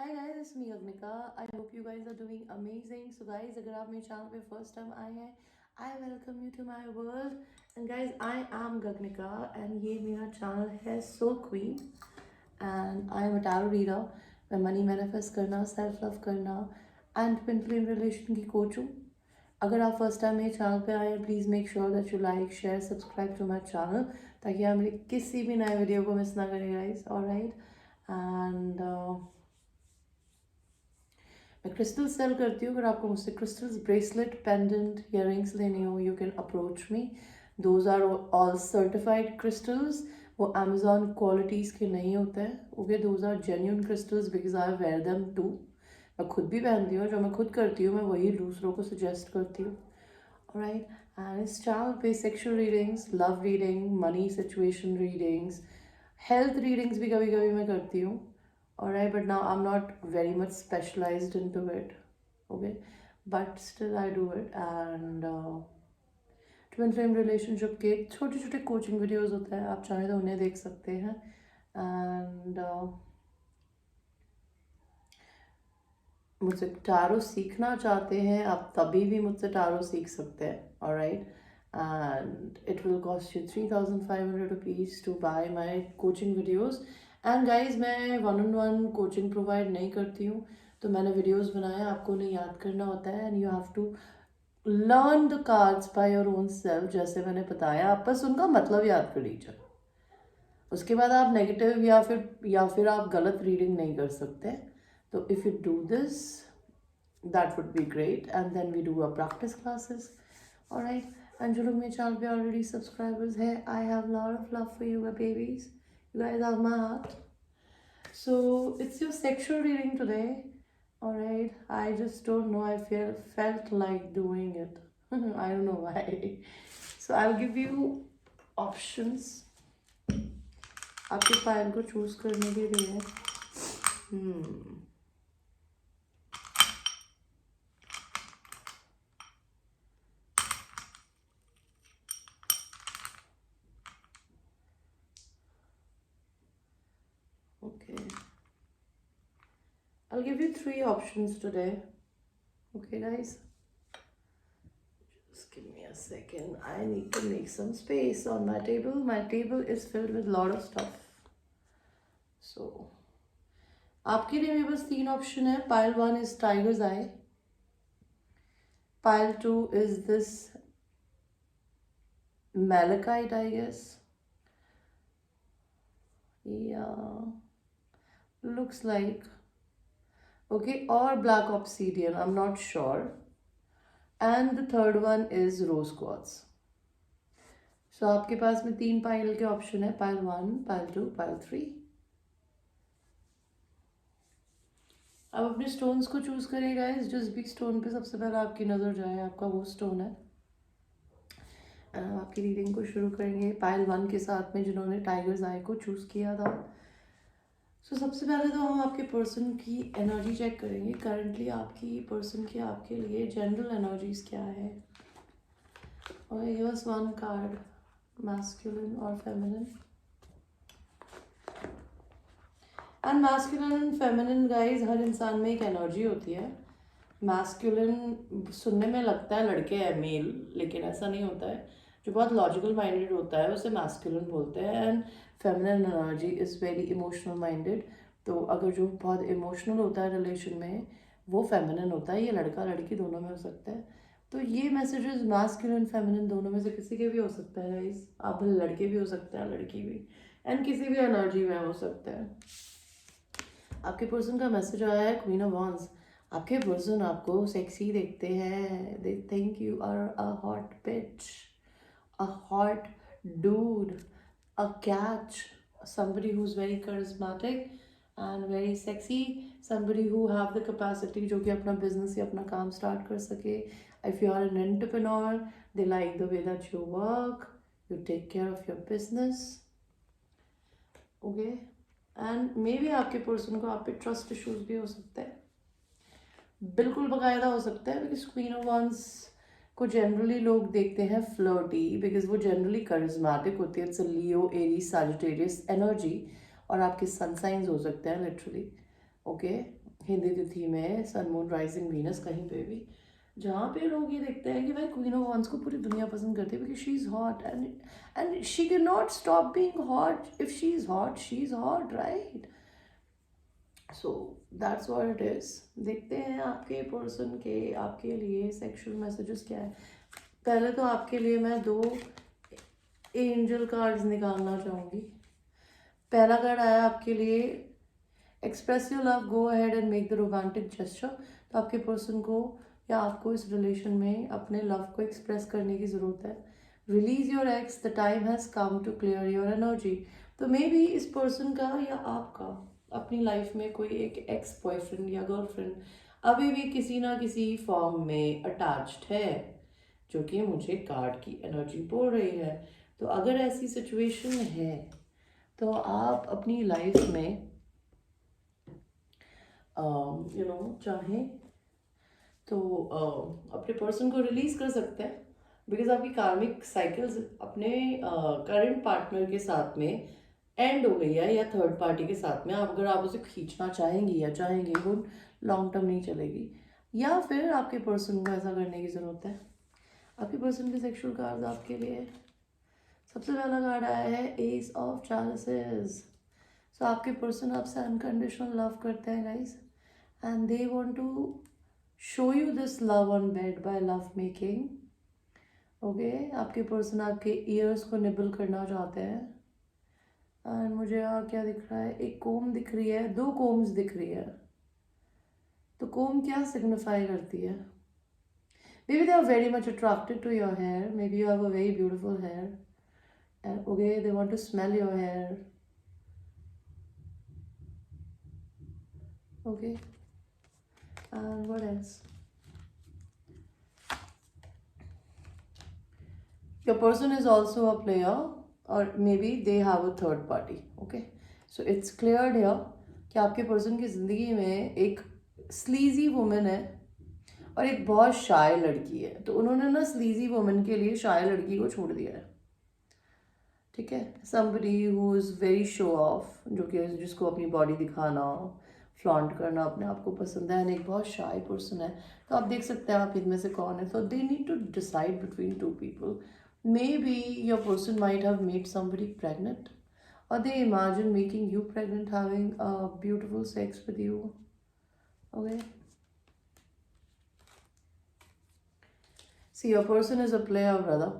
Hi guys, it's me Agnika. I hope you guys are doing amazing. So guys, अगर आप मेरे channel पे first time आए हैं, I welcome you to my world. And guys, I am Gagnika and ये मेरा channel है Soul Queen and I am a tarot reader. मैं मनी मैनिफेस्ट करना, सेल्फ लव करना एंड ट्विन फ्लेम रिलेशन की coach हूँ. अगर आप फर्स्ट टाइम मेरे चैनल पे आए हैं, please make sure that you like share subscribe to my channel ताकि आप मेरे किसी भी नए वीडियो को मिस ना करें गाइस. ऑलराइट. एंड मैं क्रिस्टल सेल करती हूँ. अगर आपको मुझसे क्रिस्टल्स, ब्रेसलेट, पेंडेंट, ईयरिंग्स लेनी हो, you can approach me. Those are all certified crystals. वो अमेजोन क्वालिटीज़ के नहीं होते हैं. Okay, those are genuine crystals because I wear them too. मैं खुद भी पहनती हूँ. जो मैं खुद करती हूँ मैं वही दूसरों को सजेस्ट करती हूँ. राइट. एंड इस चैनल पे sexual readings, love reading, money situation readings, health readings भी कभी कभी मैं करती हूँ. Alright, but now I'm not very much specialized into it. Okay, but still I do it. And twin flame relationship के छोटे छोटे कोचिंग वीडियोस होते हैं, आप चाहें तो उन्हें देख सकते हैं. एंड मुझसे टारो सीखना चाहते हैं आप, तभी भी मुझसे टारो सीख सकते हैं. Alright. And it will cost you 3,500 rupees to buy my coaching videos. And guys, मैं 1-on-1 कोचिंग प्रोवाइड नहीं करती हूँ, तो मैंने वीडियोस बनाया, आपको उन्हें याद करना होता है. And you have to learn the cards by your own self. जैसे मैंने बताया, आप बस उनका मतलब याद कर लीजिए. उसके बाद आप नेगेटिव या फिर आप गलत रीडिंग नहीं कर सकते. तो if you do this, that would be great. And then we do a practice classes. Alright. And जो लोग मेरे चैनल पे ऑलरेडी सब्सक्राइबर्स हैं, I have lot of love for you babies. You guys have my heart. So it's your sexual reading today. Alright. I just don't know. I felt like doing it. I don't know why. So I'll give you options. आपके file को choose करने के लिए. Okay. I'll give you 3 options today. Okay, guys? Just give me a second. I need to make some space on my table. My table is filled with a lot of stuff. So, आपके लिए मेरे पास 3 option है. Pile 1 is tiger's eye. Pile 2 is this malachite, I guess. Yeah, looks like. Okay, or black obsidian, I'm not sure. And the third one is rose quartz. So आपके पास में 3 pile के option है. Pile 1, pile 2, pile 3. अब अपने stones को choose करिएगा. जिस भी स्टोन पे सबसे पहले आपकी नज़र जाए, आपका वो स्टोन है. आपकी रीडिंग को शुरू करेंगे पाइल 1 के साथ में, जिन्होंने टाइगर्स आई को चूज़ किया था. सो सबसे पहले तो हम आपके पर्सन की एनर्जी चेक करेंगे. करंटली आपकी पर्सन की आपके लिए जनरल एनर्जीज क्या है. और हियर्स 1 कार्ड, मैस्कुलिन और feminine. And masculine and feminine guys, हर इंसान में एक एनर्जी होती है. मैस्कुलिन सुनने में लगता है लड़के हैं, मेल, लेकिन ऐसा नहीं होता है. जो बहुत लॉजिकल माइंडेड होता है उसे मैस्कुलिन बोलते हैं. And feminine energy is very emotional minded. तो अगर जो बहुत इमोशनल होता है रिलेशन में, वो फेमिनिन होता है. ये लड़का लड़की दोनों में हो सकता है. तो ये मैसेजेस मैस्कुलिन फेमिनिन दोनों में से किसी के भी हो सकता है गाइस. आप लड़के भी हो सकते हैं, लड़की भी, एंड किसी भी एनर्जी में हो सकता है. आपके पर्सन का मैसेज आया है क्वीन ऑफ वॉन्ड्स. आपके पर्सन आपको सेक्सी देखते हैं. They think you are a hot bitch, a hot dude, a catch, somebody who's very charismatic and very sexy, somebody who have the capacity जो कि अपना business या अपना काम start कर सके. If you are an entrepreneur, they like the way that you work, you take care of your business. Okay, and maybe आपके person को आप पे trust issues भी हो सकते हैं, बिल्कुल बकायदा हो सकता है. because Queen of Wands को जनरली लोग देखते हैं फ्लर्टी, बिकॉज वो जनरली करिज्मेटिक होती है. It's a Leo, Aries, Sagittarius energy. और आपके सन साइंस हो सकते हैं लिटरली. ओके, हिंदी तिथि में सन मून राइजिंग वीनस कहीं पे भी, जहाँ पे लोग ये देखते हैं कि भाई क्वीन ऑफ वंस को पूरी दुनिया पसंद करती है, because she is hot and she can not stop being hot. If she is hot, she is hot, right? So that's what it is. देखते हैं आपके पर्सन के आपके लिए सेक्सुअल मैसेजेस क्या है। पहले तो आपके लिए मैं 2 एंजल कार्ड्स निकालना चाहूँगी। पहला कार्ड आया आपके लिए, express your love, go ahead and make the romantic gesture. तो आपके पर्सन को या आपको इस रिलेशन में अपने लव को एक्सप्रेस करने की ज़रूरत है। Release your ex, the time has come to clear your energy. तो मे बी इस पर्सन का या आपका अपनी लाइफ में कोई एक एक्स बॉयफ्रेंड या गर्लफ्रेंड अभी भी किसी ना किसी फॉर्म में अटैच्ड है, जो कि मुझे कार्ड की एनर्जी बोल रही है। तो अगर ऐसी सिचुएशन है तो आप अपनी लाइफ में चाहें तो अपने पर्सन को रिलीज कर सकते हैं, बिकॉज आपकी कार्मिक साइकिल्स अपने करंट पार्टनर के साथ में एंड हो गई है, या थर्ड पार्टी के साथ में। आप अगर आप उसे खींचना चाहेंगी या चाहेंगे, वो लॉन्ग टर्म नहीं चलेगी, या फिर आपके पर्सन को ऐसा करने की ज़रूरत है। आपके पर्सन के सेक्सुअल कार्ड आपके लिए सबसे पहला कार्ड आया है एस ऑफ चैलिसेस। सो आपके पर्सन आपसे अनकंडीशनल लव करते हैं guys, and they want to show you this love on bed by love making. Okay, आपके पर्सन आपके ईयर्स को निबल करना चाहते हैं। एंड मुझे यहाँ क्या दिख रहा है, एक कोम दिख रही है, 2 कोम्स दिख रही है। तो कोम क्या सिग्निफाई करती है? Maybe they are very much attracted to your hair. Maybe you have a very beautiful hair. And okay, they want to smell your hair. Okay. And what else? Your person is also a player, or maybe they have a third party. Okay. So it's cleared here कि आपके person की ज़िंदगी में एक sleazy woman है और एक बहुत शाय लड़की है। तो उन्होंने ना स्लीजी वुमन के लिए शाय लड़की को छोड़ दिया है। ठीक है, somebody who is very show off, जो कि जिसको अपनी बॉडी दिखाना, फ्लॉन्ट करना अपने आप को पसंद है, एंड एक बहुत शाय पर्सन है। तो आप देख सकते हैं आप इनमें से कौन है। तो they need to decide between 2 people. Maybe your person might have made somebody pregnant, or they imagine making you pregnant, having a beautiful sex with you. Okay. See, your person is a player, brother.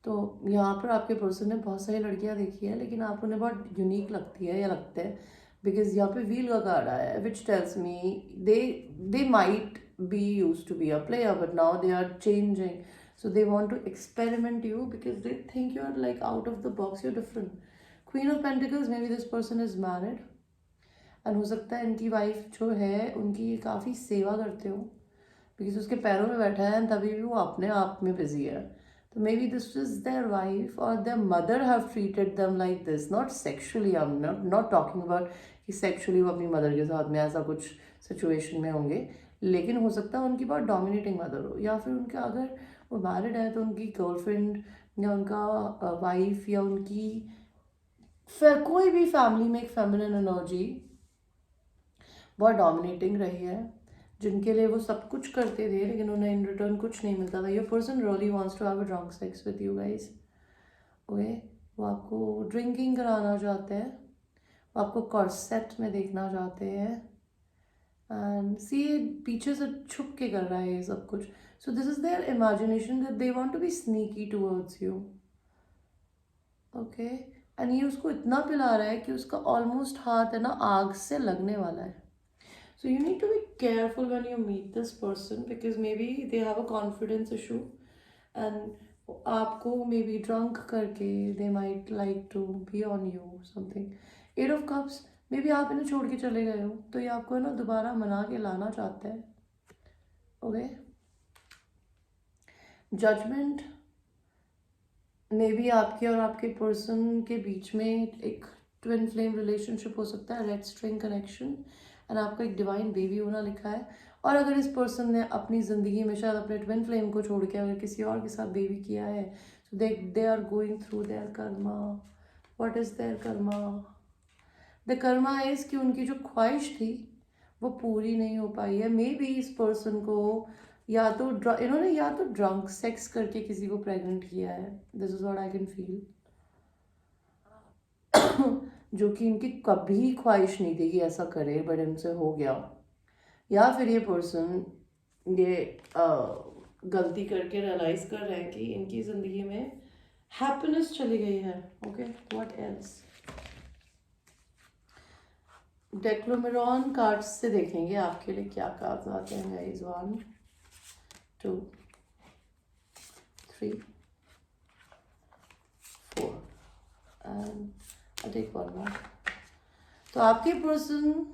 तो यहाँ पर आपके person ने बहुत सारी लड़कियाँ देखी है, लेकिन आप उन्हें बहुत यूनिक लगती है या लगते हैं, बिकॉज यहाँ पे व्हील का कार्ड आया है, which tells me they might be use to be a player, but now they are changing. So they want to experiment you because they think you're like out of the box, you're different. Queen of Pentacles, maybe this person is married. And हो सकता है इनकी wife जो है उनकी काफ़ी सेवा करते हो, बिकॉज उसके पैरों में बैठा है तभी भी वो अपने आप में बिजी है. तो maybe this is their wife और their mother have treated them like this, not sexually. I am not talking about कि सेक्शुअली वो अपनी मदर के साथ में ऐसा कुछ सिचुएशन में होंगे, लेकिन हो सकता है उनकी बहुत डोमिनेटिंग मदर हो, या फिर उनका अगर वो मैरिड है तो उनकी गर्लफ्रेंड या उनका वाइफ या उनकी फिर कोई भी फैमिली में एक फेमिनिन एनर्जी बहुत डोमिनेटिंग रही है, जिनके लिए वो सब कुछ करते थे लेकिन उन्हें इन रिटर्न कुछ नहीं मिलता था. Your person really wants to have a drunk sex with you guys. Okay, वो आपको ड्रिंकिंग कराना चाहते हैं, वो आपको कॉर्सेट में देखना चाहते हैं, एंड सी पीछे से छुप के कर रहा है ये सब कुछ. So this is their imagination that they want to be sneaky towards you. Okay, and ये उसको इतना पिला रहा है कि उसका ऑलमोस्ट हाथ है ना आग से लगने वाला है. So you need to be careful when you meet this person because maybe they have a confidence issue and आपको maybe drunk करके they might like to be on you something. 8 of Cups, maybe आप इन्हें छोड़ के चले गए हो तो ये आपको है ना दोबारा मना के लाना चाहते हैं. ओके, जजमेंट, मे बी आपके और आपके पर्सन के बीच में एक ट्विन फ्लेम रिलेशनशिप हो सकता है, रेड स्ट्रिंग कनेक्शन, एंड आपका एक डिवाइन बेबी होना लिखा है. और अगर इस पर्सन ने अपनी ज़िंदगी में शायद अपने ट्विन फ्लेम को छोड़ के अगर किसी और के साथ बेबी किया है, तो they are going through their karma. What is their karma? The karma is कि उनकी जो ख्वाहिश थी वो पूरी नहीं हो पाई है। मे बी इस पर्सन को या तो इन्होंने या तो ड्रंक सेक्स करके किसी को प्रेग्नेंट किया है, this is what I can feel, जो कि इनकी कभी ख्वाहिश नहीं थी कि ऐसा करे, बट इनसे हो गया। या फिर ये पर्सन ये गलती करके रियलाइज कर रहे हैं कि इनकी ज़िंदगी में हैप्पीनेस चली गई है। Okay, what else? Decameron cards से देखेंगे आपके लिए क्या कार्ड्स आते हैं guys. 1 2 3 4 and I take 1 more। तो आपके पर्सन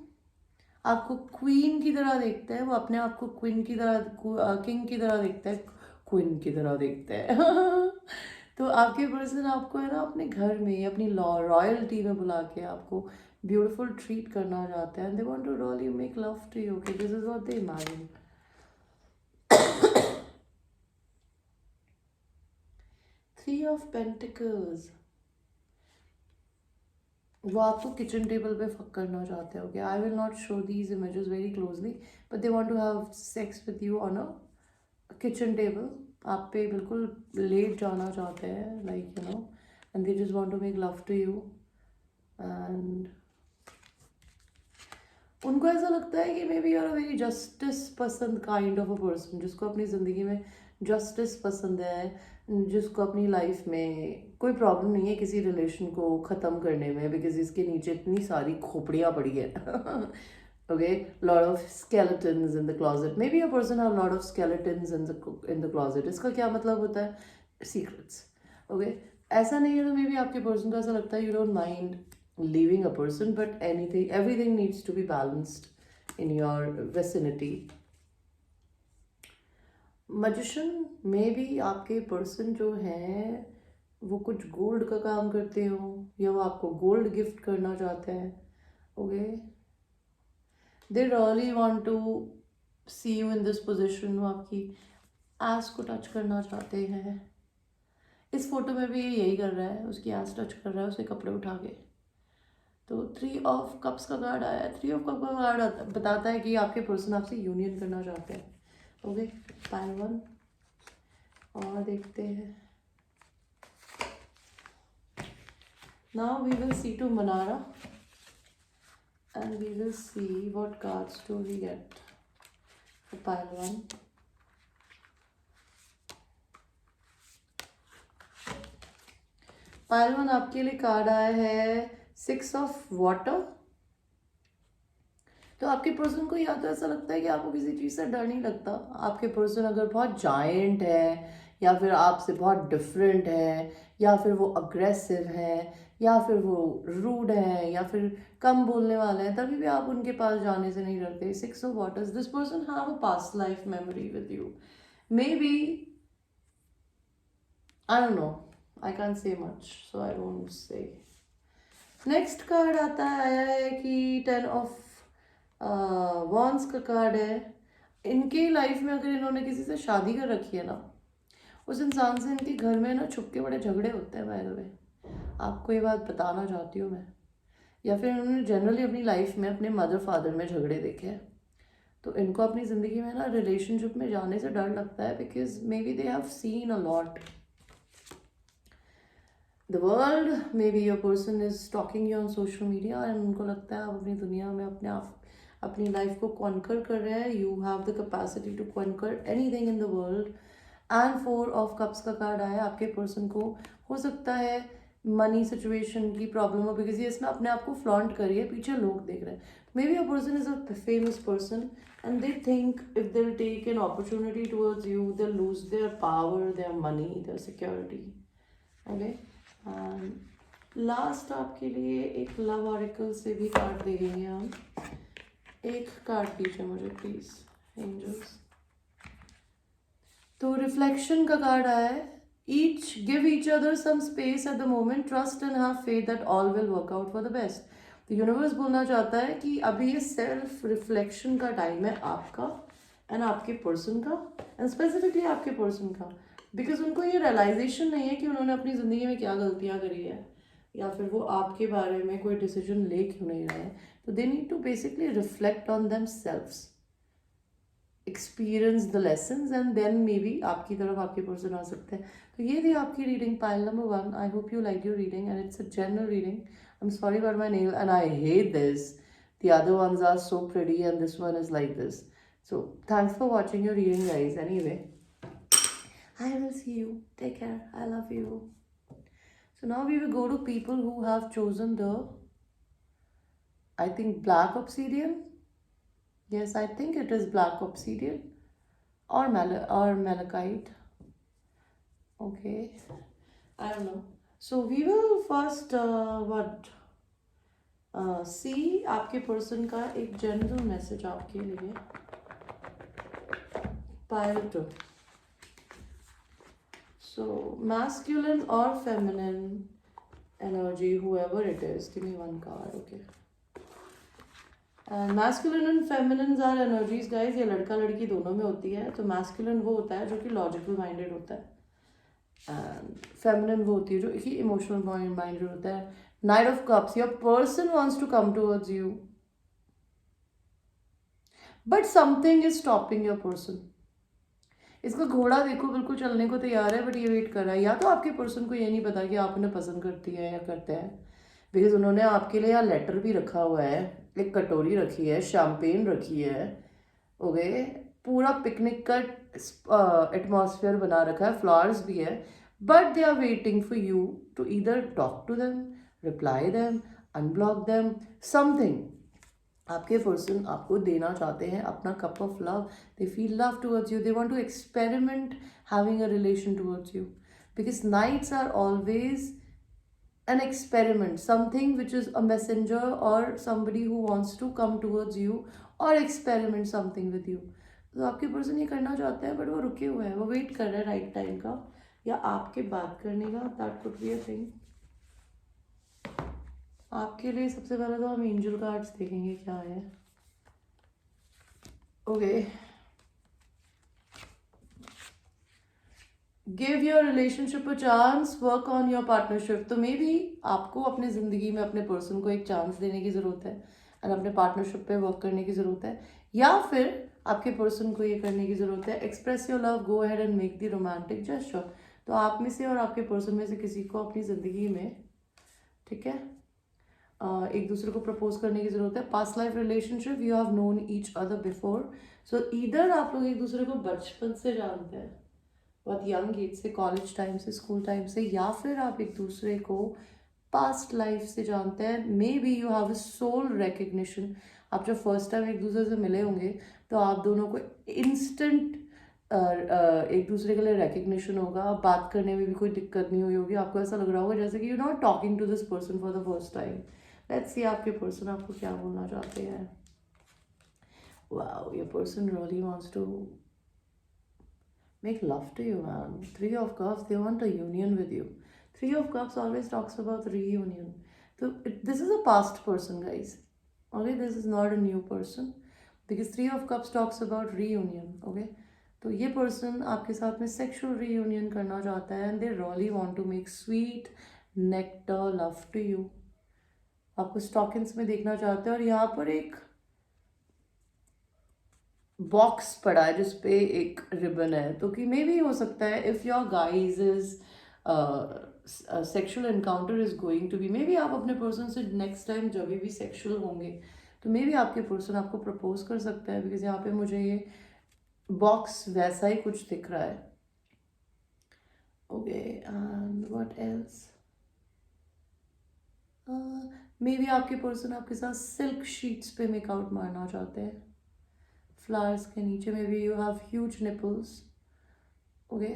आपको क्वीन की तरह देखता है, वो अपने आप को क्वीन की तरह, किंग की तरह देखता है, क्वीन की तरह देखता है। तो आपके पर्सन आपको है ना अपने घर में, अपनी रॉयल्टी में बुला के आपको ब्यूटीफुल ट्रीट करना चाहते हैं। They want to really make love to you. Okay, this is what they imagine. Three of pentacles, वो आपको किचन टेबल पे फक करना चाहते हो। I will not show these images very closely, but they want to have sex with you on a kitchen table. आप पे बिल्कुल लेट जाना चाहते हैं, like you know, and they just want to make love to you. And उनको ऐसा लगता है कि maybe you are a very justice पसंद काइंड ऑफ अ पर्सन, जिसको अपनी ज़िंदगी में जस्टिस पसंद है, जिसको अपनी लाइफ में कोई प्रॉब्लम नहीं है किसी रिलेशन को ख़त्म करने में, बिकॉज इसके नीचे इतनी सारी खोपड़ियाँ पड़ी है। Okay, lot of skeletons in the closet. May be a person have lot of skeletons in the closet. इसका क्या मतलब होता है? सीक्रेट्स। ओके, ऐसा नहीं है तो मे बी आपके पर्सन को ऐसा लगता है you don't mind leaving a person, but everything needs to be balanced in your vicinity. Magician, maybe आपके पर्सन जो हैं वो कुछ गोल्ड का काम करते हो, या वो आपको गोल्ड गिफ्ट करना चाहते हैं। Okay, they really want to see you in this position. वो आपकी एस को टच करना चाहते हैं। इस फोटो में भी यही कर रहा है, उसकी एस टच कर रहा है, उसके कपड़े उठा के। तो 3 ऑफ कप्स का कार्ड आया है। 3 ऑफ कप का कार्ड बताता है कि आपके पर्सन आपसे यूनियन करना चाहते हैं। ओके, पाइल 1 और देखते हैं। Now we will see to Manara and we will see what cards do we get for pile 1। Pile 1 आपके लिए कार्ड आया है 6 ऑफ वाटर। तो आपके पर्सन को या तो ऐसा लगता है कि आपको किसी चीज़ से डर नहीं लगता। आपके पर्सन अगर बहुत जायंट है, या फिर आपसे बहुत डिफरेंट है, या फिर वो अग्रेसिव है, या फिर वो रूड है, या फिर कम बोलने वाले हैं, तभी भी आप उनके पास जाने से नहीं डरते। 6 of waters, this person have a past life memory with you. May be, I don't no, I can't say much, so I won't say. Next card आया है कि 10 ऑफ वॉन्स का कार्ड है। इनके लाइफ में अगर इन्होंने किसी से शादी कर रखी है ना, उस इंसान से इनके घर में ना छुप के बड़े झगड़े होते हैं। बाय द वे, आपको ये बात बताना चाहती हूँ मैं। या फिर इन्होंने जनरली अपनी लाइफ में अपने मदर फादर में झगड़े देखे हैं। तो इनको अपनी ज़िंदगी में ना रिलेशनशिप में जाने से डर लगता है, because maybe they have seen a lot the world. Maybe your person is stalking you on social media, and उनको लगता है आप अपनी दुनिया में अपने आप अपनी लाइफ को कॉन्कर कर रहे हैं। You have the capacity to conquer anything in the world. And 4 of cups का कार्ड आया। आपके पर्सन को हो सकता है मनी सिचुएशन की प्रॉब्लम हो, बिकॉज ये इसने अपने आप को फ्लॉन्ट करी है, पीछे लोग देख रहे हैं। Maybe a person is a famous person and they think if they take an opportunity towards you, they lose their power, their money, their security. Okay, last आपके लिए एक लव ऑरेकल से भी कार्ड देंगे हम। एक card दीजिए मुझे प्लीज एंजल्स। तो रिफ्लेक्शन का कार्ड आया है। Each give each other some space at the moment, trust and have faith that all will work out for the best. तो यूनिवर्स बोलना चाहता है कि अभी ये सेल्फ रिफ्लेक्शन का टाइम है आपका एंड आपके पर्सन का, एंड स्पेसिफिकली आपके पर्सन का, बिकॉज उनको ये रियलाइजेशन नहीं है कि उन्होंने अपनी ज़िंदगी में क्या गलतियाँ करी है, या फिर वो आपके बारे में कोई डिसीजन ले क्यों नहीं रहे हैं, तो they need to basically reflect on themselves, experience the lessons and then maybe आपकी तरफ आपके पर्सन आ सकते हैं. तो ये थी आपकी reading, pile number 1. I hope you like your reading and it's a general reading. I am sorry about my nail and I hate this. The other ones are so pretty and this one is like this. So thanks for watching your reading, guys. Anyway, I will see you. Take care. I love you. So now we will go to people who have chosen the, I think, black obsidian. Yes, I think it is black obsidian or malachite. Okay, I don't know. So we will first सी आपके person का एक general message आपके लिए. Pile 2. सो masculine और feminine energy, whoever it is, give me one card. Okay, and masculine and feminine are energies, guys. ये लड़का लड़की दोनों में होती है. तो masculine वो होता है जो कि लॉजिकल माइंडेड होता है, एंड फेमिनिन वो होती है जो कि इमोशनल माइंडेड होता है. Knight of Cups, your person wants to come towards you, but something is stopping your person. इसका घोड़ा देखो बिल्कुल चलने को तैयार है, बट ये वेट कर रहा है. या तो आपके पर्सन को ये नहीं पता कि आप उन्हें पसंद करती है या करते हैं, बिकॉज उन्होंने आपके लिए यहाँ लेटर भी रखा हुआ है, एक कटोरी रखी है, शैम्पेन रखी है. ओके, पूरा पिकनिक का एटमॉस्फेयर बना रखा है, फ्लावर्स भी है, but they are waiting for you to either talk to them, reply them, unblock them, something. आपके पर्सन आपको देना चाहते हैं अपना cup of love. They feel love towards you. They want to experiment having a relation towards you, because knights are always an experiment, something which is a messenger or somebody who wants to come towards you or experiment something with you. तो आपके person ये करना चाहते हैं, but वो रुके हुए हैं, वो वेट कर रहे हैं राइट टाइम का या आपके बात करने का. That could be a thing. आपके लिए सबसे पहले तो हम एंजल कार्ड्स देखेंगे क्या है. Okay, give your relationship a chance, work on your partnership. तो मे बी आपको अपने ज़िंदगी में अपने पर्सन को एक चांस देने की ज़रूरत है एंड अपने पार्टनरशिप पे वर्क करने की ज़रूरत है, या फिर आपके पर्सन को ये करने की ज़रूरत है, express your love, go ahead and make the romantic gesture. तो आप में से और आपके पर्सन में से किसी को अपनी ज़िंदगी में, ठीक है, एक दूसरे को प्रपोज करने की ज़रूरत है. Past life relationship, you have known each other before. So either आप लोग एक दूसरे को बचपन से जानते हैं, बहुत यंग एज से, कॉलेज टाइम से, स्कूल टाइम से, या फिर आप एक दूसरे को पास्ट लाइफ से जानते हैं. Maybe you have a soul recognition. आप जब फर्स्ट टाइम एक दूसरे से मिले होंगे तो आप दोनों को इंस्टेंट एक दूसरे के लिए रिकग्निशन होगा. बात करने में भी कोई दिक्कत नहीं हुई होगी. आपको ऐसा लग रहा होगा जैसे कि you not talking to this person for the first time. Let's see आपके पर्सन आपको क्या बोलना चाहते हैं. Wow, your person really wants to make love to you, man. 3 of Cups, they want a union with you. 3 of Cups always talks about reunion. So this is a past person, guys. Okay, this is not a new person, because 3 of Cups talks about reunion. Okay, तो ये person आपके साथ में sexual reunion करना चाहता है, and they really want to make sweet nectar love to you. आपको stockings में देखना चाहते हैं, और यहाँ पर एक बॉक्स पड़ा है जिसपे एक रिबन है. तो कि मे भी हो सकता है if your guys is sexual encounter is going to be, maybe आप अपने पर्सन से नेक्स्ट टाइम जब भी सेक्शुअल होंगे तो मे बी आपके पर्सन आपको प्रपोज कर सकता है, बिकॉज यहाँ पे मुझे ये बॉक्स वैसा ही कुछ दिख रहा है. Okay, and what else. May be आपके पर्सन आपके साथ सिल्क शीट्स पे मेकआउट मारना चाहते हैं, फ्लावर्स के नीचे. Maybe you have huge nipples, okay,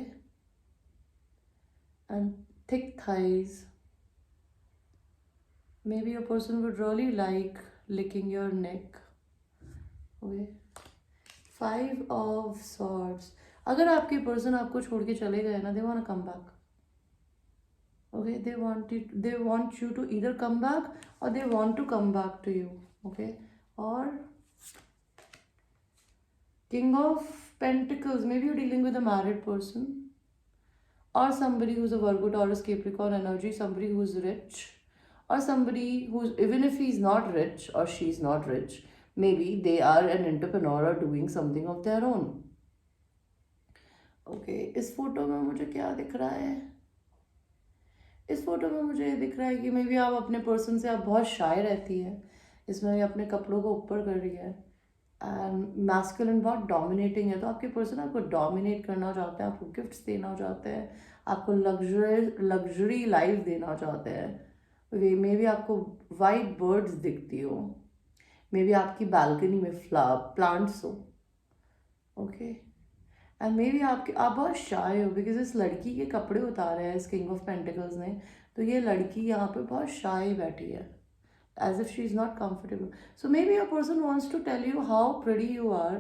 and thick thighs. Maybe your person would really like licking your neck. Okay, 5 of swords. अगर आपके पर्सन आपको छोड़ के चले गए ना, they want to come back. Okay, they want you to either come back or they want to come back to you. Okay, or King of Pentacles, maybe you're dealing with a married person or somebody who's a Virgo, Taurus, Capricorn energy, somebody who's rich. or somebody who's, even if he's not rich or she's not rich, maybe they are an entrepreneur or doing something of their own. Okay इस photo में मुझे क्या दिख रहा है? इस photo में मुझे ये दिख रहा है कि मे बी आप अपने पर्सन से, आप बहुत शाय रहती है, इसमें अपने कपड़ों को ऊपर कर रही है, एंड मैस्कुलिन बहुत डोमिनेटिंग है, तो आपके पर्सन आपको डोमिनेट करना चाहते हैं, आपको गिफ्ट्स देना चाहते हैं, आपको लग्जरी लाइफ देना चाहते हैं। वे मे बी आपको वाइट बर्ड्स दिखती हो, मे बी आपकी बालकनी में प्लांट्स हो, ओके, एंड मे बी आप बहुत शाय हो, बिकॉज इस लड़की के कपड़े उतारे हैं इस किंग ऑफ पेंटिकल्स ने, तो ये लड़की यहाँ पे बहुत शाय बैठी है, as if she is not comfortable. So maybe a person wants to tell you how pretty you are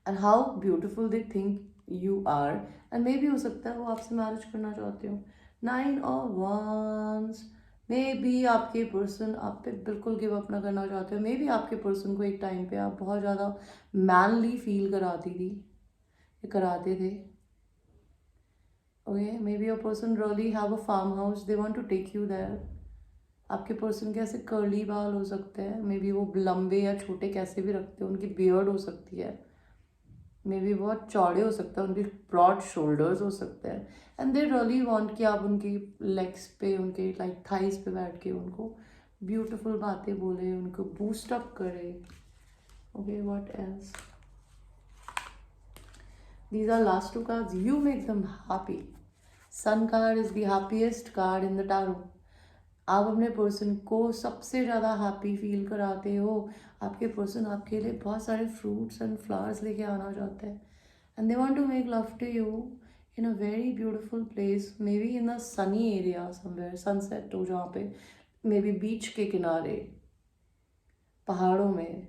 and how beautiful they think you are, and maybe हो सकता है वो आपसे मैरिज करना चाहते हो। 9 of Wands, मे बी आपके person आप पे बिल्कुल गिव अप ना करना चाहते हो, मे बी आपके पर्सन को एक टाइम पे आप बहुत ज़्यादा मैनली फील कराते थे, okay, maybe your person really have a farm house, they want to take you there. आपके पर्सन के ऐसे कर्ली बाल हो सकते हैं, मे बी वो लंबे या छोटे कैसे भी रखते हैं, उनकी बियर्ड हो सकती है, मे बी बहुत चौड़े हो सकते हैं, उनके ब्रॉड शोल्डर्स हो सकते हैं, एंड दे रियली वांट कि आप उनकी लेग्स पे, उनके लाइक थाइस पे बैठ के उनको ब्यूटीफुल बातें बोले, उनको बूस्ट अप करे, okay, what else? These are last two cards. You make them happy. Sun card is the happiest card in the tarot. आप अपने पर्सन को सबसे ज़्यादा हैप्पी फील कराते हो, आपके पर्सन आपके लिए बहुत सारे फ्रूट्स एंड फ्लावर्स लेके आना चाहते हैं, and they want to make love to you in a very beautiful place, maybe in a sunny area somewhere, sunset हो जहाँ पे, मे बी बीच के किनारे, पहाड़ों में,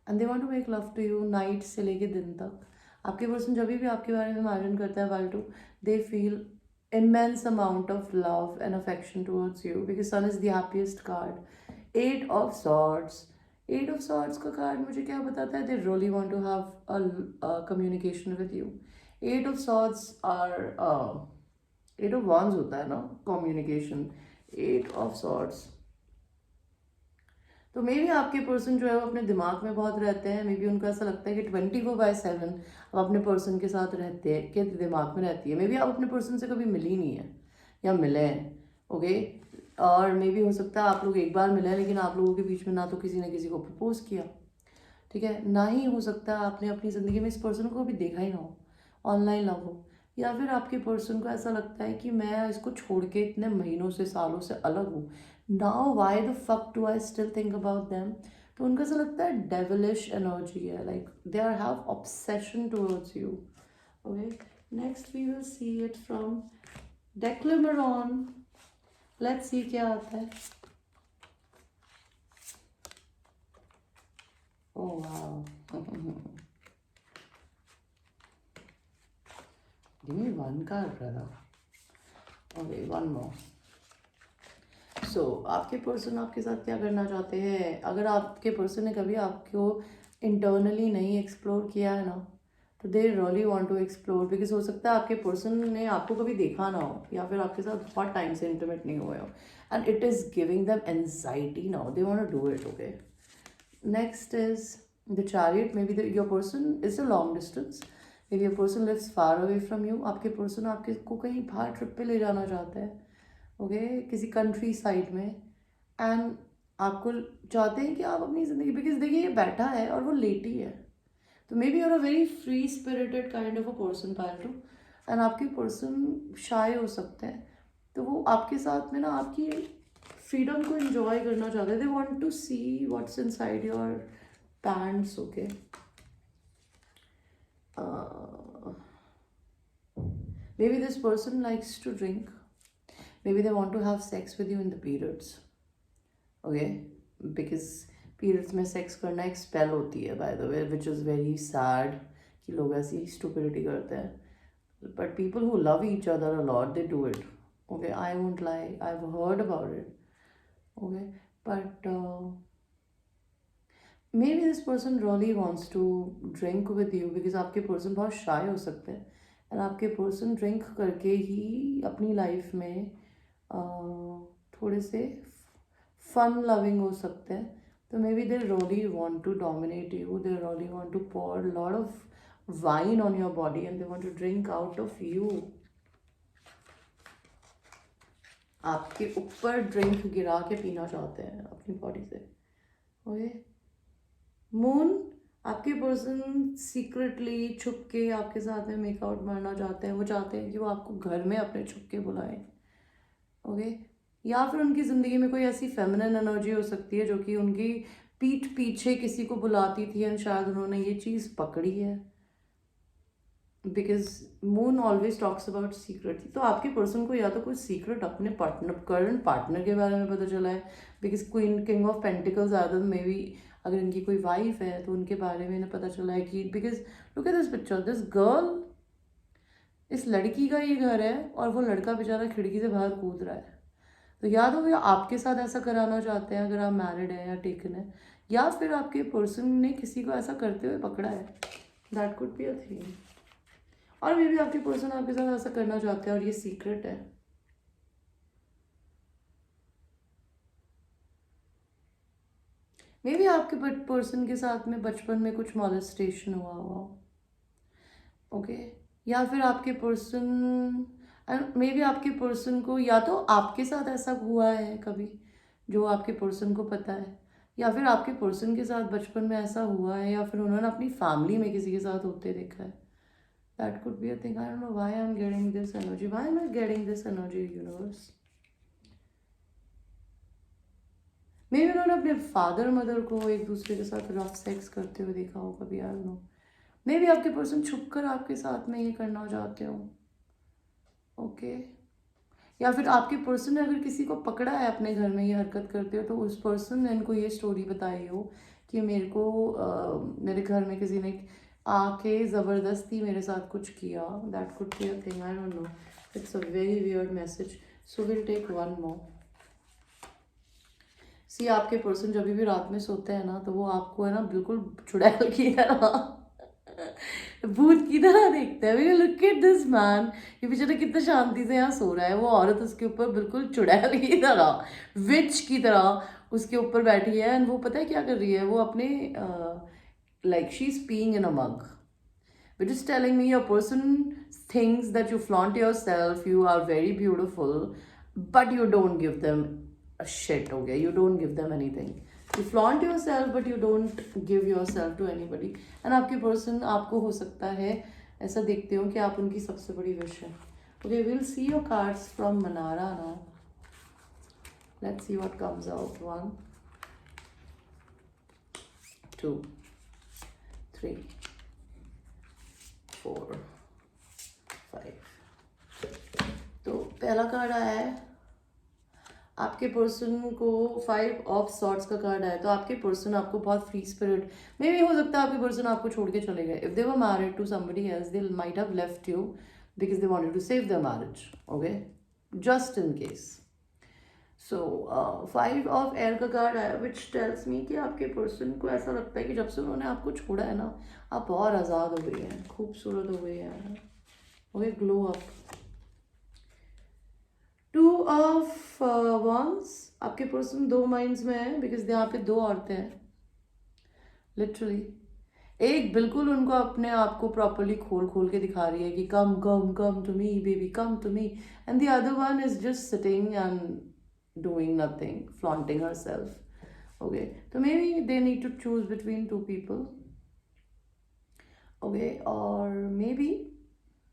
and they want to make love to you night से लेके दिन तक। आपके पर्सन जब भी आपके बारे में इमेजिन करता है वाल्टू, they feel immense amount of love and affection towards you, because sun is the happiest card. 8 of swords, 8 of swords का card मुझे क्या बताता है? They really want to have a communication with you. 8 of swords are 8 of wands होता है ना, communication, 8 of swords, तो maybe आपके पर्सन जो है वो अपने दिमाग में बहुत रहते हैं, मे बी उनको ऐसा लगता है कि 24/7 आप अपने पर्सन के साथ रहते हैं, के दिमाग में रहती है, मे बी आप अपने पर्सन से कभी मिली नहीं है या मिले हैं, ओके, और मे बी हो सकता है आप लोग एक बार मिले हैं, लेकिन आप लोगों के बीच में ना तो किसी ने किसी को प्रपोज किया, ठीक है, ना ही हो सकता है आपने अपनी ज़िंदगी में इस पर्सन को भी देखा ही ना हो, ऑनलाइन लव हो, या फिर आपके पर्सन को ऐसा लगता है कि मैं इसको छोड़ के इतने महीनों से सालों से अलग हूँ, now why the fuck do I still think about them, तो उनको ऐसा लगता है डेविलिश एनर्जी है, like they are have obsession towards you, okay. Next we will see it from Decameron, let's see क्या आता है। Oh wow. Give me one card, brother. Okay, one more. So, आपके पर्सन आपके साथ क्या करना चाहते हैं? अगर आपके पर्सन ने कभी आपको इंटरनली नहीं एक्सप्लोर किया है ना, तो they really want to explore, because हो सकता है आपके पर्सन ने आपको कभी देखा ना हो, या फिर आपके साथ बहुत टाइम से इंटीमेट नहीं हुए हो, and it is giving them anxiety now, they want to do it, okay. Next is the chariot. Maybe your person is a long distance. Maybe your person lives far away from you. आपके person आपके को कहीं बाहर trip पे ले जाना चाहता है, ओके, किसी कंट्री साइड में, एंड आपको चाहते हैं कि आप अपनी ज़िंदगी, बिकॉज देखिए ये बैठा है और वो लेटी है, तो maybe you're a very free spirited kind of a person पार्टू, एंड आपके पर्सन शाय हो सकते हैं, तो वो आपके साथ में ना आपकी फ्रीडम को एंजॉय करना चाहते हैं, they want to see what's inside your pants, okay. maybe this person likes to drink, maybe they want to have sex with you in the periods, okay, because periods में sex करना एक spell होती है, by the way, which is very sad कि लोग ऐसी stupidity करते हैं, but people who love each other a lot, they do it, okay, I won't lie, I've heard about it, okay, but maybe this person really wants to drink with you, because आपके person बहुत shy हो सकते हैं, and आपके person drink करके ही अपनी life में थोड़े से फन लविंग हो सकते हैं. तो maybe they really want to dominate you, they really want to pour lot of wine on your body and they want to drink out of you. आपके ऊपर ड्रिंक गिरा के पीना चाहते हैं अपनी बॉडी से. ओके. मून, आपके पर्सन सीक्रेटली छुप के आपके साथ में मेकआउट मारना चाहते हैं. वो चाहते हैं कि वो आपको घर में अपने छुप के बुलाएं. ओके. या फिर उनकी ज़िंदगी में कोई ऐसी फेमिनिन एनर्जी हो सकती है जो कि उनकी पीठ पीछे किसी को बुलाती थी एंड शायद उन्होंने ये चीज़ पकड़ी है. Because moon always talks about secret. तो आपके पर्सन को या तो कोई सीक्रेट अपने करंट पार्टनर के बारे में पता चला है. Because queen king of pentacles आदत मे बी अगर इनकी कोई वाइफ है तो उनके बारे में इन्हें पता चला है कि because look at this picture, this girl, इस लड़की का ये घर है और वो लड़का बेचारा खिड़की से बाहर कूद रहा है. तो या तो वो आपके साथ ऐसा कराना चाहते हैं अगर आप मैरिड हैं या टेकन है, या फिर आपके पर्सन ने किसी को ऐसा करते हुए पकड़ा है. That could be a thing. और मे बी आपके पर्सन आपके साथ ऐसा करना चाहते हैं और ये सीक्रेट है. मे बी आपके पर्सन के साथ में बचपन में कुछ मॉलेस्टेशन हुआ हुआ. ओके. या फिर आपके पर्सन, मे बी आपके पर्सन को या तो आपके साथ ऐसा हुआ है कभी जो आपके पर्सन को पता है, या फिर आपके पर्सन के साथ बचपन में ऐसा हुआ है, या फिर उन्होंने अपनी फैमिली में किसी के साथ होते देखा है. That could be a thing. I don't know why I'm getting this energy. Why am I getting this energy, universe? Maybe उन्होंने अपने फादर मदर को एक दूसरे के साथ रफ सेक्स करते हुए देखा हो कभी. I don't know. May be आपके पर्सन छुप कर आपके साथ में ये करना चाहते हो. ओके. या फिर आपके पर्सन ने अगर किसी को पकड़ा है अपने घर में ये हरकत करते हो तो उस पर्सन ने इनको ये स्टोरी बताई हो कि मेरे को मेरे घर में किसी ने आके ज़बरदस्ती मेरे साथ कुछ किया. That could be a thing. I don't know. It's a very weird message. So will take one more. See, आपके पर्सन जब भी रात में सोते हैं ना तो वो आपको है ना बिल्कुल चुड़ैल की तरह भूत की तरह देखते हैं. लुक एट दिस मैन, ये बेचारा कितना शांति से यहाँ सो रहा है. वो औरत उसके ऊपर बिल्कुल चुड़ैल की तरह, विच की तरह उसके ऊपर बैठी है. एंड वो पता है क्या कर रही है, वो अपने like she's peeing in a mug, which is telling me your person thinks that you flaunt yourself, you are very beautiful, but you don't give them a shit. Okay, you don't give them anything. You flaunt yourself but you don't give yourself to anybody. and आपके person आपको हो सकता है ऐसा देखते हो कि आप उनकी सबसे बड़ी विश है. Okay, we'll see your cards from Manara now. Let's see what comes out. 1, 2, 3, 4, 5. तो पहला कार्ड आया है आपके पर्सन को 5 ऑफ सॉर्ट्स का कार्ड आया. तो आपके पर्सन आपको बहुत फ्री स्पिरिट, मे भी हो सकता है आपके पर्सन आपको छोड़ के चले गए. If they were married to somebody else they might have left you because they wanted to save their marriage. Okay, just in case. So 5 of air का कार्ड आया विच टेल्स मी कि आपके पर्सन को ऐसा लगता है कि जब से उन्होंने आपको छोड़ा है ना आप और आज़ाद हो गई हैं, खूबसूरत हो गई हैं. Okay, glow up. 2 of wands, आपके पर्सन 2 माइंड्स में है बिकॉज यहाँ पे 2 औरतें हैं लिटरली. एक बिल्कुल उनको अपने आप को प्रॉपरली खोल खोल के दिखा रही है कि come come come to me baby, come to me. And the other one is just sitting and doing nothing, flaunting herself. Okay, so maybe they need to choose between 2 people. Okay, or maybe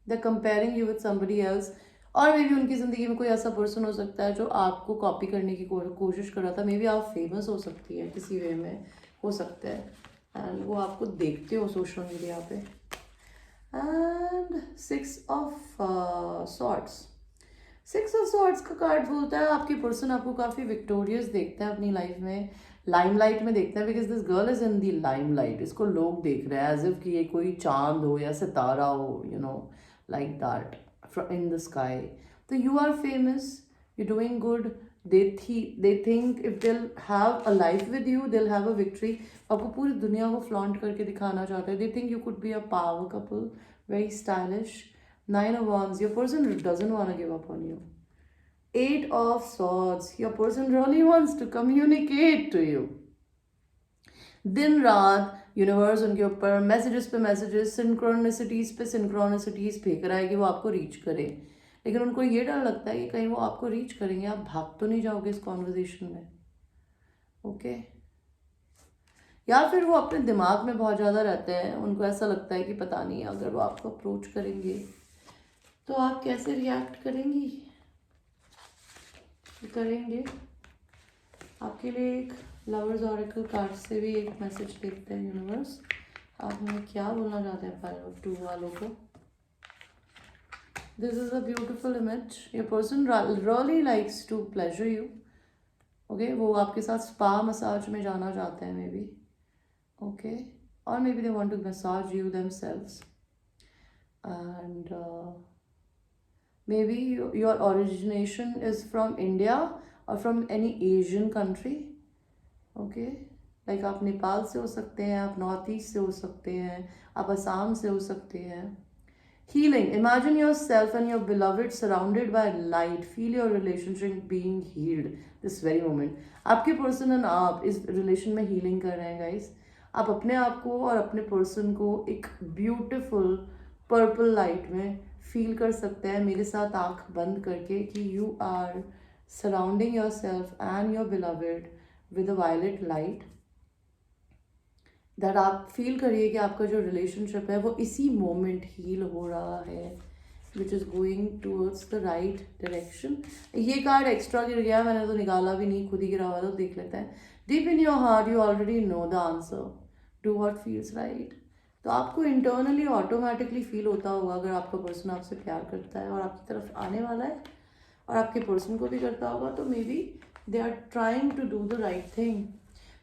they're comparing you with somebody else. और may be उनकी ज़िंदगी में कोई ऐसा person हो सकता है जो आपको कॉपी करने की कोशिश कर रहा था. मे बी आप फेमस हो सकती है किसी वे में, हो सकता है, एंड वो आपको देखते हो सोशल मीडिया पे. And 6 of swords. 6 of swords का कार्ड बोलता है आपके पर्सन आपको काफ़ी विक्टोरियस देखता है अपनी लाइफ में, लाइमलाइट में देखता है. Because this girl is in the limelight. इसको लोग देख रहे हैं एज इफ कि ये कोई चांद हो या सितारा हो, you know, like that in the sky. तो you are famous, you doing good. they think if they'll have a life with you, they'll have a victory. आपको पूरी दुनिया को फ्लॉन्ट करके दिखाना चाहते हैं. They think you could be a power couple, very stylish. 9 of wands, your person doesn't want to give up on you. 8 of Swords. Your person really wants to communicate to you. दिन रात universe उनके ऊपर messages पे messages, सिंक्रोनिसिटीज पे सिंक्रोनिसिटीज फेंक रहा है कि वो आपको रीच करे, लेकिन उनको ये डर लगता है कि कहीं वो आपको रीच करेंगे, आप भाग तो नहीं जाओगे इस कॉन्वर्जेशन में. ओके या फिर वो अपने दिमाग में बहुत ज़्यादा रहते हैं, उनको ऐसा लगता है कि पता नहीं अगर वो आपको अप्रोच करेंगे तो आप कैसे रिएक्ट करेंगी. आपके लिए एक लवर्स ऑरेकल कार्ड से भी एक मैसेज देखते हैं यूनिवर्स, आप हमें क्या बोलना चाहते हैं पाइल ऑफ 2 वालों को. This is a beautiful image. Your person really likes to pleasure you. Okay वो आपके साथ स्पा मसाज में जाना चाहते हैं मे बी. ओके और maybe they want to massage you themselves and maybe your origination is from India or from any Asian country. Okay like आप नेपाल से हो सकते हैं, आप नॉर्थ ईस्ट से हो सकते हैं, आप असम से हो सकते हैं. Healing. Imagine yourself and your beloved surrounded by light. Feel your relationship being healed this very moment. आपके पर्सन एंड आप इस रिलेशन में हीलिंग कर रहे हैं गाइस. आप अपने आप को और अपने पर्सन को एक ब्यूटिफुल पर्पल लाइट में फील कर सकते हैं मेरे साथ आंख बंद करके कि you are surrounding yourself and your beloved with a violet light. That आप फील करिए कि आपका जो रिलेशनशिप है वो इसी मोमेंट हील हो रहा है, which is going towards the right direction. ये कार्ड एक्स्ट्रा गिर गया, मैंने तो निकाला भी नहीं, खुद ही गिरा हुआ, तो देख लेते हैं. Deep in your heart you already know the answer. Do what feels right. तो आपको इंटरनली ऑटोमेटिकली फील होता होगा अगर आपका पर्सन आपसे प्यार करता है और आपकी तरफ आने वाला है और आपके पर्सन को भी करता होगा, तो maybe they are trying to do the right thing.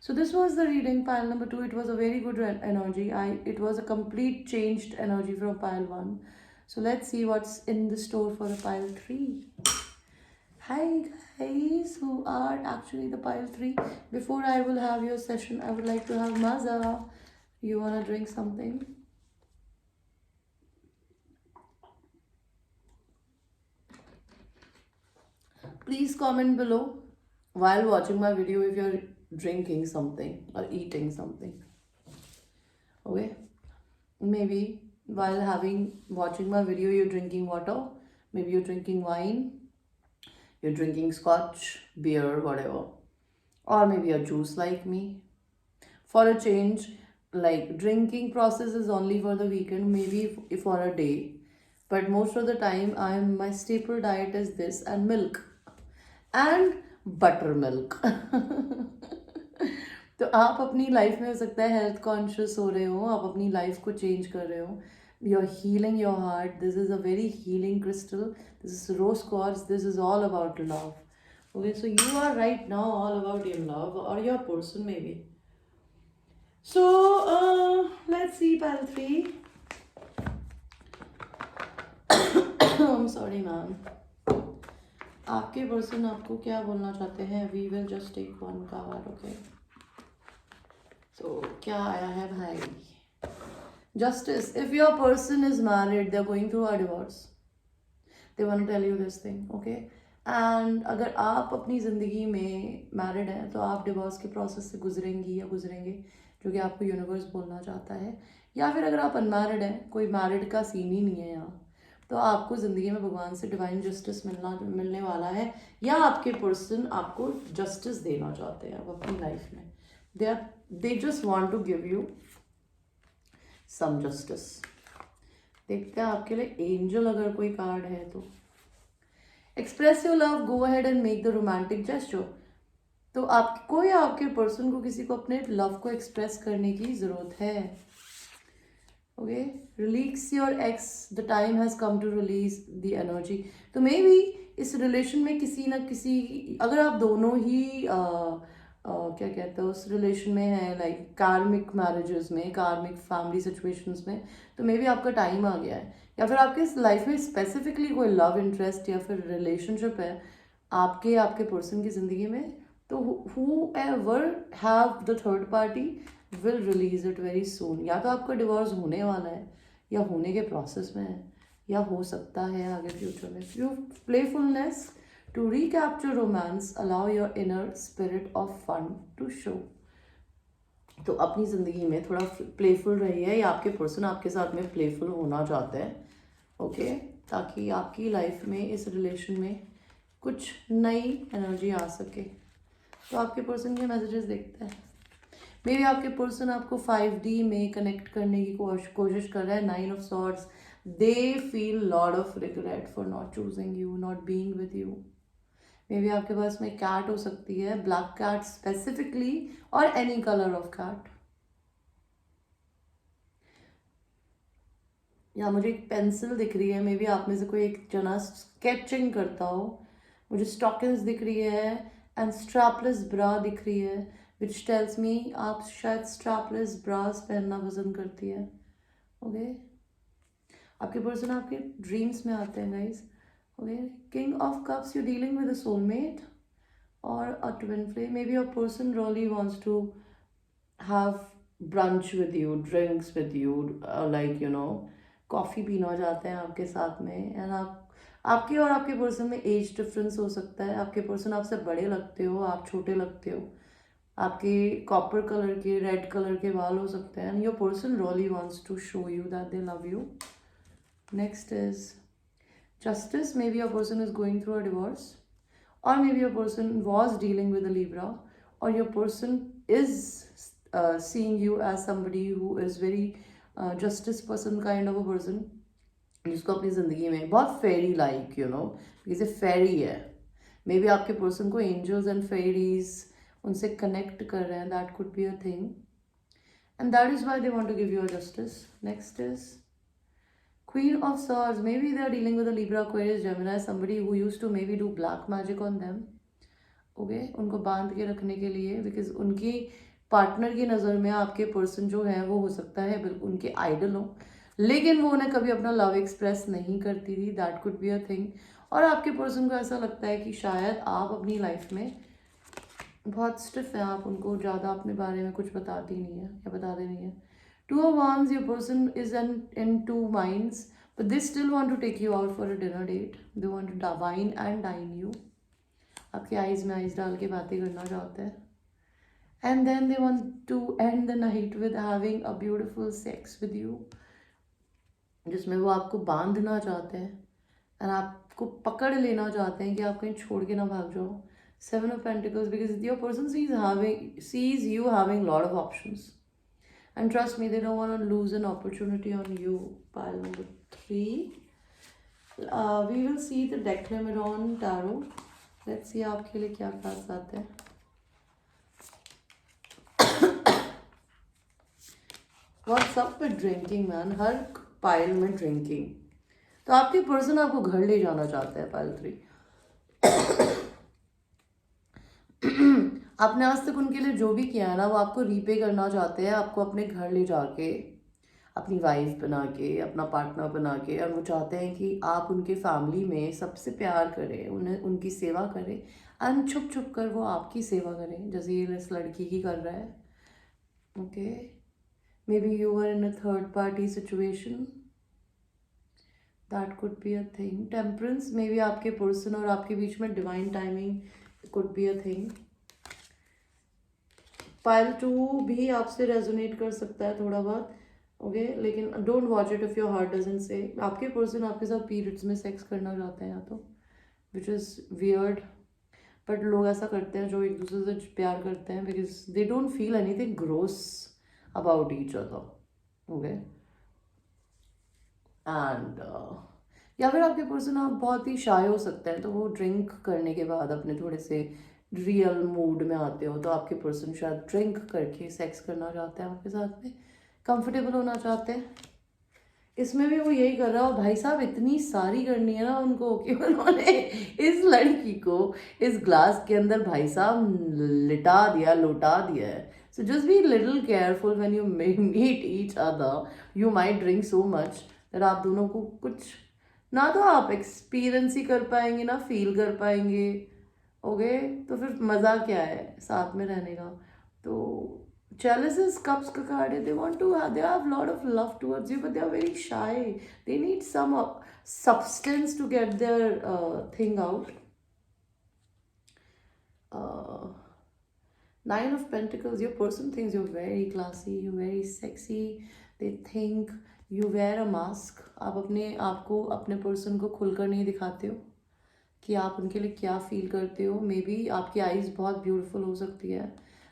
So this was the reading, pile number 2. It was a very good energy. It was a complete changed energy from pile 1. So let's see what's in the store for the pile 3. Hi guys who are actually the pile 3. Before I will have your session, I would like to have Maza. You wanna drink something? Please comment below while watching my video if you're drinking something or eating something. Okay, maybe while watching my video you're drinking water, maybe you're drinking wine, you're drinking scotch, beer, whatever, or maybe a juice like me. For a change, like drinking process is only for the weekend, maybe for a day, but most of the time my staple diet is this and milk and buttermilk. तो आप अपनी life में हो सकता है health conscious हो रहे हो, आप अपनी लाइफ को चेंज कर रहे हो, you are healing your heart. This is a very healing crystal. This is rose quartz. This is all about love. Okay so you are right now all about your love और your person maybe. So let's see pile 3. I'm sorry ma'am. आपके person आपको क्या बोलना चाहते हैं? We will just take one card, okay? So क्या आया है भाई? Justice. If your person is married, they're going through a divorce. They want to tell you this thing, okay? And अगर आप अपनी ज़िंदगी में मैरिड हैं तो आप डिवोर्स के प्रोसेस से गुजरेंगी या गुजरेंगे, जो कि आपको यूनिवर्स बोलना चाहता है. या फिर अगर आप अनमैरिड हैं, कोई मैरिड का सीन ही नहीं है यहाँ, तो आपको ज़िंदगी में भगवान से डिवाइन जस्टिस मिलने वाला है, या आपके पर्सन आपको जस्टिस देना चाहते हैं अब अपनी लाइफ में. They just want to give you some justice. देखते हैं आपके लिए एंजल अगर कोई कार्ड है तो. Express your love, go ahead and make the romantic gesture. तो आपको या आपके पर्सन को किसी को अपने लव को एक्सप्रेस करने की ज़रूरत है. Okay, release your ex, the time has come to release the energy. तो मे बी इस रिलेशन में किसी ना किसी, अगर आप दोनों ही क्या कहते हैं उस रिलेशन में है, लाइक कार्मिक मैरिजेस में, कार्मिक फैमिली सिचुएशंस में, तो मे बी आपका टाइम आ गया है. या फिर आपके लाइफ में स्पेसिफिकली कोई लव इंटरेस्ट या फिर रिलेशनशिप है आपके पर्सन की ज़िंदगी में, तो whoever have the third party will release it very soon. या तो आपका डिवोर्स होने वाला है, या होने के प्रोसेस में है, या हो सकता है आगे फ्यूचर में. Playfulness To recapture romance, allow your inner spirit of fun to show. तो अपनी ज़िंदगी में थोड़ा प्लेफुल रहिए, या आपके पर्सन आपके साथ में प्लेफुल होना चाहते हैं, ओके, ताकि आपकी लाइफ में इस रिलेशन में कुछ नई एनर्जी आ सके। तो आपके पर्सन के मैसेजेस देखते हैं। मे बी आपके पर्सन आपको 5D में कनेक्ट करने की कोशिश कर रहा है। 9 of swords, they feel lot of regret for not choosing you, not being with you. May be आपके पास में कैट हो सकती है, ब्लैक कैट स्पेसिफिकली, और एनी कलर ऑफ कैट। या मुझे एक पेंसिल दिख रही है, मे बी आप में से कोई एक जना स्केचिंग करता हो। मुझे स्टॉकिंग्स दिख रही है एंड स्ट्रैपलेस ब्रा दिख रही है, विच टेल्स मी आप शायद स्ट्रैपलेस ब्रास पहनना पसंद करती है, ओके। आपके पर्सन आपके ड्रीम्स में आते हैं guys, okay. King of cups, you dealing with a soulmate or a twin flame. Maybe your person really wants to have brunch with you, drinks with you, like coffee पीना चाहते हैं आपके साथ में। एंड आपके और आपके पर्सन में एज डिफरेंस हो सकता है। आपके पर्सन आपसे बड़े लगते हो, आप छोटे लगते हो। आपके कॉपर कलर के, रेड कलर के बाल हो सकते हैं। And your person really wants to show you that they love you. Next is justice. Maybe your person is going through a divorce, or maybe your person was dealing with a Libra, or your person is seeing you as somebody who is very justice person kind of a person, जिसको अपनी ज़िंदगी में बहुत फेरी like जैसे fairy है। Maybe आपके person को angels and fairies उनसे कनेक्ट कर रहे हैं, that could be a thing, and that is why they want to give you a justice. Next is Queen of Swords. Maybe they are dealing with a Libra, Aquarius, Gemini, somebody who used to maybe do black magic on them. Okay, उनको बांध के रखने के लिए, because उनकी partner की नज़र में आपके पर्सन जो है वो हो सकता है बिल्कुल उनके आइडल हो, लेकिन वो उन्हें कभी अपना लव एक्सप्रेस नहीं करती थी। That could be a thing. और आपके पर्सन को ऐसा लगता है कि शायद आप अपनी लाइफ में बहुत स्टिफ हैं, आप उनको ज़्यादा अपने बारे में कुछ बताती नहीं है या बताते नहीं है। Two of Wands, your person is in two minds, but they still want to take you out for a dinner date. They want to wine and dine you. आपके आइज में आइज डाल के बातें करना चाहते हैं, and then they want to end the night with having a beautiful sex with you, जिसमें वो आपको बांधना चाहते हैं and आपको पकड़ लेना चाहते हैं कि आप कहीं छोड़ के ना भाग जाओ। 7 of Pentacles, because your person sees you having lot of options. And trust me, they don't want to lose an opportunity on you. Pile number 3. We will see the Decameron Tarot. Let's see आपके लिए क्या खास आते हैं। What's up with drinking, man? Her pile में drinking. तो आपके person आपको घर ले जाना चाहते हैं, पाइल 3। आपने आज तक उनके लिए जो भी किया है ना, वो आपको रीपे करना चाहते हैं, आपको अपने घर ले जाके अपनी वाइफ बना के, अपना पार्टनर बना के, और वो चाहते हैं कि आप उनके फैमिली में सबसे प्यार करें, उन्हें उनकी सेवा करें, एंड छुप छुप कर वो आपकी सेवा करें, जैसे ये इस लड़की की कर रहा है। Okay, maybe you are in a third party situation, that could be a thing. Temperance, maybe आपके पर्सन और आपके बीच में divine timing could be a thing. Pile 2 भी आपसे रेजोनेट कर सकता है थोड़ा बहुत, ओके, लेकिन don't watch it if your heart doesn't say. आपके पर्सन आपके साथ पीरियड्स में सेक्स करना चाहते हैं या तो, विच इज़ वियर्ड, बट लोग ऐसा करते हैं जो एक दूसरे से प्यार करते हैं, because they don't feel anything gross about each other, okay. And या फिर आपके पर्सन आप बहुत ही शाय हो सकते हैं, तो वो ड्रिंक करने के बाद अपने थोड़े से रियल मूड में आते हो, तो आपके पर्सन शायद ड्रिंक करके सेक्स करना चाहते हैं आपके साथ में, कंफर्टेबल होना चाहते हैं। इसमें भी वो यही कर रहा हो, भाई साहब इतनी सारी करनी है ना उनको कि उन्होंने इस लड़की को इस ग्लास के अंदर भाई साहब लिटा दिया, लौटा दिया है। So just be little careful when you meet each other, you might drink so much that आप दोनों को कुछ ना तो आप एक्सपीरियंस ही कर पाएंगे ना फील कर पाएंगे, ओके। तो फिर मज़ा क्या है साथ में रहने का। तो jealous is cups का card है, they have lot of love towards you, but they are very shy, they need some substance to get their thing out, Nine of Pentacles, your person thinks you're very classy, you're very sexy. They think you wear a mask. आप अपने आप को, अपने person को खुलकर नहीं दिखाते हो कि आप उनके लिए क्या फील करते हो. मे बी आपकी आइज़ बहुत ब्यूटीफुल हो सकती है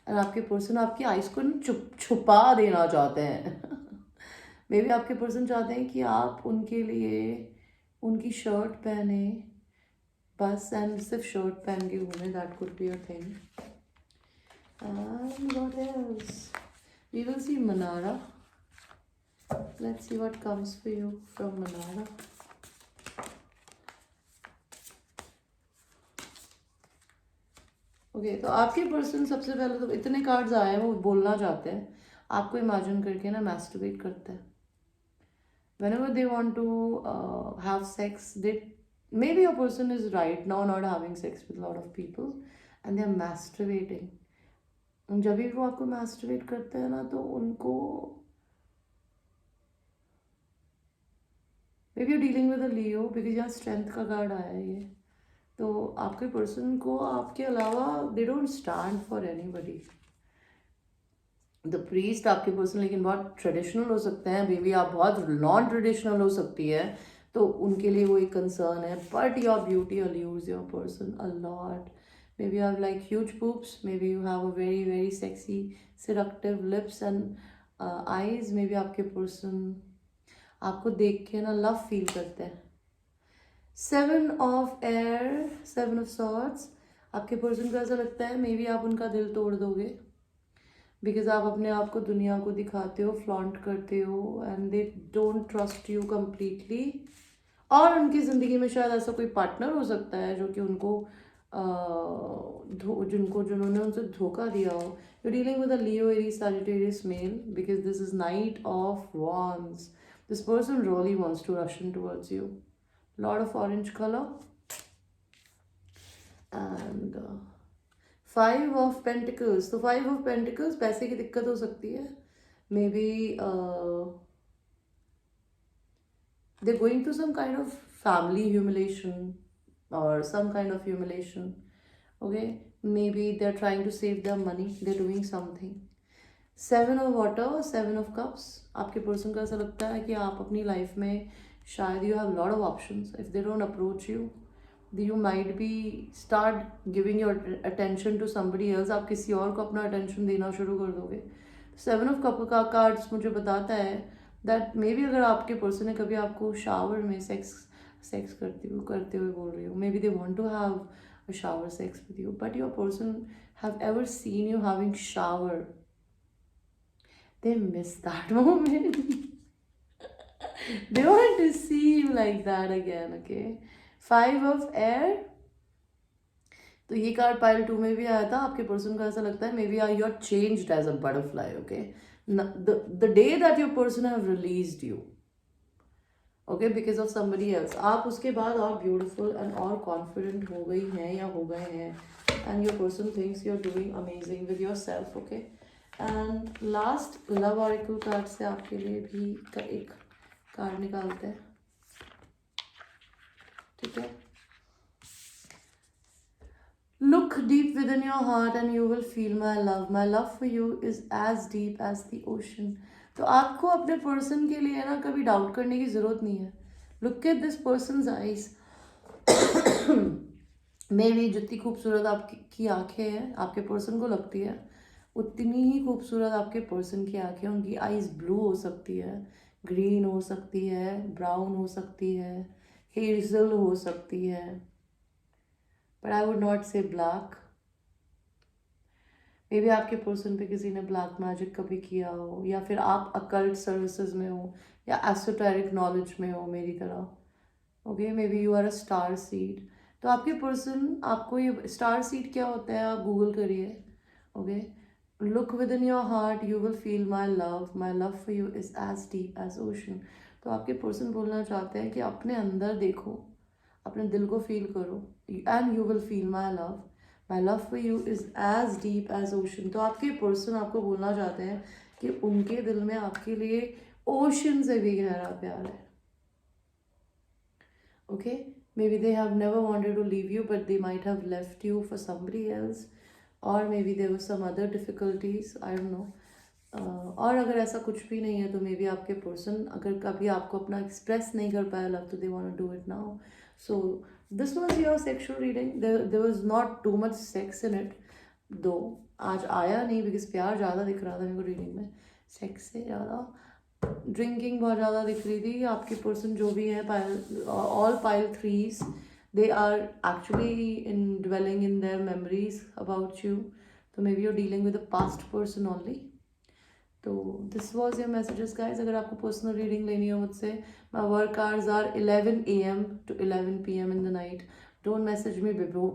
और आपके पर्सन आपकी आइज़ को छुपा देना चाहते हैं. मे बी आपके पर्सन चाहते हैं कि आप उनके लिए उनकी शर्ट पहने बस, एंड सिर्फ शर्ट पहन के घूमे. That could be a thing. And what else? We will see Manara. Let's see what comes for you from Manara. Okay तो आपके पर्सन सबसे पहले तो इतने कार्ड्स आए हैं, वो बोलना चाहते हैं, आपको इमेजिन करके ना मैस्टरबेट करते हैं. whenever they want to have sex, they maybe a person is right now not having sex with a lot of people and they are masturbating. जब भी वो आपको मैस्टरबेट करते हैं ना, तो उनको may be dealing with a Leo, because यहाँ स्ट्रेंथ का कार्ड आया है ये. तो आपके पर्सन को आपके अलावा they don't stand for anybody. The priest आपके पर्सन लेकिन बहुत ट्रेडिशनल हो सकते हैं, मे बी आप बहुत नॉन ट्रेडिशनल हो सकती है, तो उनके लिए वो एक कंसर्न है. But your beauty allures your person a lot. Maybe you have like huge boobs, maybe you have a very very sexy seductive lips and eyes. maybe आपके person आपको देख के ना लव फील करते हैं. 7 of air, 7 of swords. आपके person को ऐसा लगता है मे बी आप उनका दिल तोड़ दोगे, बिकॉज आप अपने आप को दुनिया को दिखाते हो, फ्लॉन्ट करते हो, and they don't trust you completely. और उनकी ज़िंदगी में शायद ऐसा कोई पार्टनर हो सकता है जो कि उनको जिन्होंने उनसे धोखा दिया हो. You dealing with a Leo, Aries, Sagittarius male, because this is knight of wands. This person really wants to rush in towards you. Lot of orange color. And 5 of Pentacles. तो 5 of Pentacles, पैसे की दिक्कत हो सकती है. May be they're going through some kind of family humiliation or some kind of humiliation. Okay, maybe they're trying to save their money, they're doing something. 7 of water, 7 of cups. आपके person का ऐसा लगता है कि आप अपनी life में शायद you have lot of options. If they don't approach you, you might be start giving your attention to somebody else. आप किसी और को अपना attention देना शुरू कर दोगे. 7 of cup का कार्ड्स मुझे बताता है दैट मे बी अगर आपके पर्सन ने कभी आपको शावर में सेक्स करते हुए बोल रही हो, maybe they want to have a shower sex with you, but your person have ever seen you having shower. They miss that moment. They want to see you like that again. Okay, 5 of air. तो ये card pile 2 में भी आया था. आपके person को ऐसा लगता है maybe you are changed as a butterfly. Okay, the day that your person have released you, okay, because of somebody else, आप उसके बाद और beautiful and और confident हो गई हैं या हो गए हैं, and your person thinks you're doing amazing with yourself. Okay, and last love oracle card से आपके लिए भी एक कार्ड निकालते हैं. ठीक है. Look deep within your heart and you will feel my love. My love for you is as deep as the ocean. तो आपको अपने पर्सन के लिए ना कभी डाउट करने की ज़रूरत नहीं है. Look at this person's eyes. मे भी जितनी खूबसूरत आपकी आंखें हैं आपके पर्सन को लगती है, उतनी ही खूबसूरत आपके पर्सन की आंखें. उनकी आईज ब्लू हो सकती है, ग्रीन हो सकती है, ब्राउन हो सकती है, हेजल हो सकती है, but I would not say black. May be आपके पर्सन पे किसी ने ब्लैक मैजिक कभी किया हो, या फिर आप अकल्ट सर्विसेज में हो या एसोटेरिक नॉलेज में हो मेरी तरह. Okay, maybe you are a star seed. तो आपके पर्सन आपको ये स्टार सीड क्या होता है आप गूगल करिए. Okay, look within your heart, you will feel my love. My love for you is as deep as ocean. तो आपके पर्सन बोलना चाहते हैं कि अपने अंदर देखो, अपने दिल को फील करो, and you will feel my love. My love for you is as deep as ocean. तो आपके पर्सन आपको बोलना चाहते हैं कि उनके दिल में आपके लिए ओशन से भी गहरा प्यार है. Okay, Maybe they have never wanted to leave you, but they might have left you for somebody else, or maybe there were some other difficulties, I don't know. और अगर ऐसा कुछ भी नहीं है तो मे बी आपके पर्सन अगर कभी आपको अपना एक्सप्रेस नहीं कर पाया लव, तो they want to do it now. So this was your sexual reading. There was not too much sex in it though. आज आया नहीं बिकॉज प्यार ज़्यादा दिख रहा था मेरे को रीडिंग में, सेक्स से ज़्यादा ड्रिंकिंग बहुत ज़्यादा दिख रही थी. आपकी पर्सन जो भी है, pile all pile threes, they are actually in dwelling in their memories about you. So maybe you're dealing with a past person only. तो this was your messages guys. अगर आपको पर्सनल रीडिंग लेनी हो मुझसे, my work hours are 11 AM to 11 PM in the night. Don't message me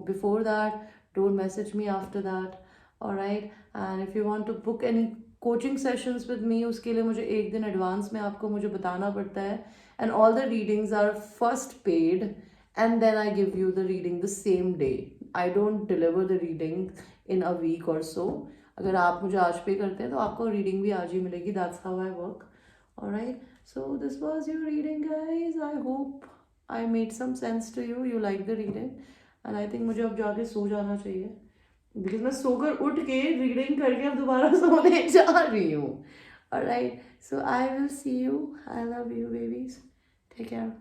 before that. Don't message me after that. Alright. And if you want to book any coaching sessions with me, उसके लिए मुझे एक दिन advance में आपको मुझे बताना पड़ता है. And all the readings are first paid and then I give you the reading the same day. I don't deliver the reading in a week or so. अगर आप मुझे आज पे करते हैं तो आपको रीडिंग भी आज ही मिलेगी. That's how I work. Alright. So this was your reading guys. I hope I made some sense to you. You like the reading and I think मुझे अब जाके सो जाना चाहिए बिकॉज मैं सोकर उठ के रीडिंग करके अब दोबारा सोने जा रही हूँ. Alright. So I will see you. I love you babies. Take care.